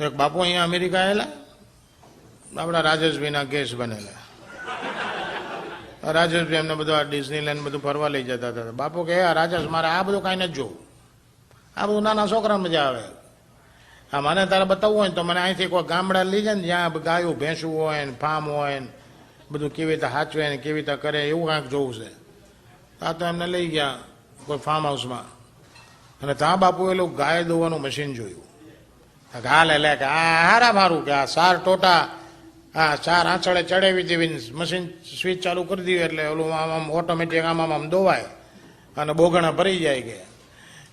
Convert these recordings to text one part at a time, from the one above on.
એક બાપુ અહીંયા અમેરિકા આવેલા, આપણા રાજેશભાઈના કેસ બનેલા. રાજેશભાઈ એમને બધું આ ડિઝનીલેન્ડ બધું ફરવા લઈ જતા હતા. બાપુ કહે, રાજેશ મારે આ બધું કાંઈ નથી જોવું, આ બધું નાના છોકરા મજા આવે. હા, મને તારે બતાવવું હોય ને તો મને અહીંથી કોઈ ગામડા લઈ જાય ને જ્યાં ગાયું ભેંસું હોય ને ફાર્મ હોય ને બધું કેવી રીતે સાચવે ને કેવી રીતે કરે એવું કાંઈક જોવું છે. આ તો એમને લઈ ગયા કોઈ ફાર્મ હાઉસમાં, અને ત્યાં બાપુ એલું ગાય દોવાનું મશીન જોયું. હાલે લે કે આ હારા મારું કે આ 4 ટોટા હા 4 આંચળે ચડાવી દેવી, મશીન સ્વિચ ચાલુ કરી દીધું એટલે ઓલું આમ ઓટોમેટિક આમ દોવાય અને બોગણા ભરી જાય.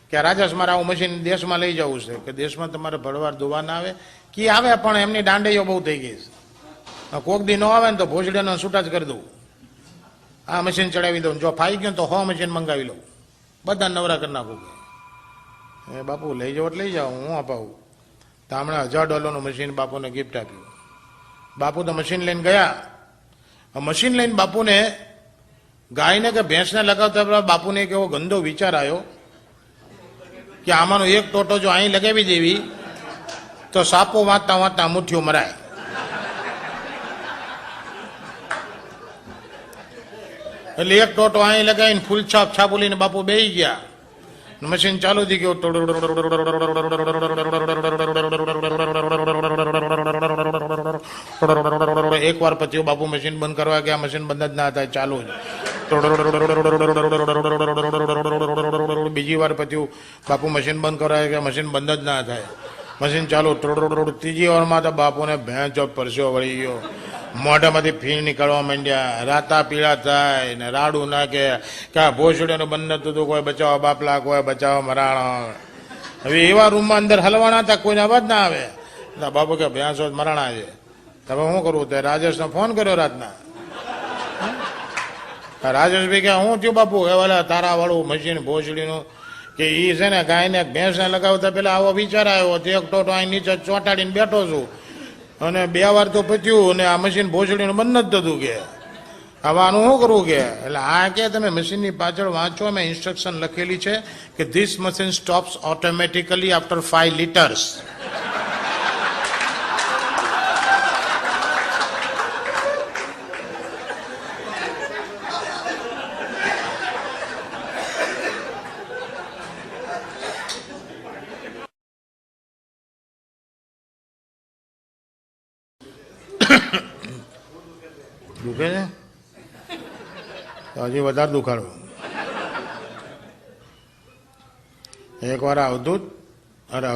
કે રાજેશ મારે આવું મશીન દેશમાં લઈ જવું છે. કે દેશમાં તમારે ભરવાર દોવા ના આવે કે આવે, પણ એમની દાંડીઓ બહુ થઈ ગઈ છે. કોક દી ન આવે ને તો ભોજડીનો છૂટા જ કરી દઉં, આ મશીન ચડાવી દઉં, જો ફાઈ ગયું તો 100 મશીન મંગાવી લઉં, બધા નવરા કરી નાખું. એ બાપુ લઈ જાઓ લઈ જાઓ, હું અપાવું. તો હમણાં $1000 મશીન બાપુને ગિફ્ટ આપ્યું. બાપુ તો મશીન લઈને ગયા. મશીન લઈને બાપુને ગાયને કે ભેંસને લગાવતા બાપુને એક એવો ગંદો વિચાર આવ્યો કે આમાંનો એક ટોટો જો અહીં લગાવી દેવી તો સાપો વાંચતા વાંચતા મુઠ્ઠીઓ મરાય. એટલે એક ટોટો અહીં લગાવીને ફૂલ છાપ છાપુલીને બાપુ બેસી ગયા. મશીન ચાલુ થઈ ગયું. એક વાર પછી બાપુ મશીન બંધ કરવા ગયા, મશીન બંધ જ ના થાય, ચાલુ જ. બીજી વાર પછી બાપુ મશીન બંધ કરવા ગયા, મશીન બંધ જ ના થાય, મશીન ચાલુ. ત્રીજી વારમાં તો બાપુને ભેંસ પરસ્યો વળી ગયો, મોઢામાંથી ફીણ નીકળવા માંડ્યા, રાતા પીળા થાય ને રાડું નાખે કે આ ભોસડીનું બંધ નતું હતું, કોઈ બચાવો બાપલા, કોઈ બચાવો મરાણા. હવે એવા રૂમમાં અંદર હલવાના હતા, કોઈને અવાજ ના આવે. બાપુ કે ભેંસો મરાણા છે, તમે શું કરવું? તે રાજેશને ફોન કર્યો રાતના. રાજેશભાઈ કે શું થયું બાપુ? એ વાલા તારા વાળું મશીન ભોસડીનું કે એ છે ને ગાયને ભેંસને લગાવતા પેલા આવો વિચાર આવ્યો, એક ટોટો અહીં નીચે ચોંટાડીને બેઠો છું અને 2 વાર તો પત્યું અને આ મશીન ભોસડીનું બંધ જ થતું. કે હવે આનું શું કરવું? કે એટલે આ કે તમે મશીનની પાછળ વાંચો, મેં ઇન્સ્ટ્રક્શન લખેલી છે કે this machine stops automatically after 5 liters. દુખે છે હજી વધારે દુખાડવું. એક વાર આવતું જ અરે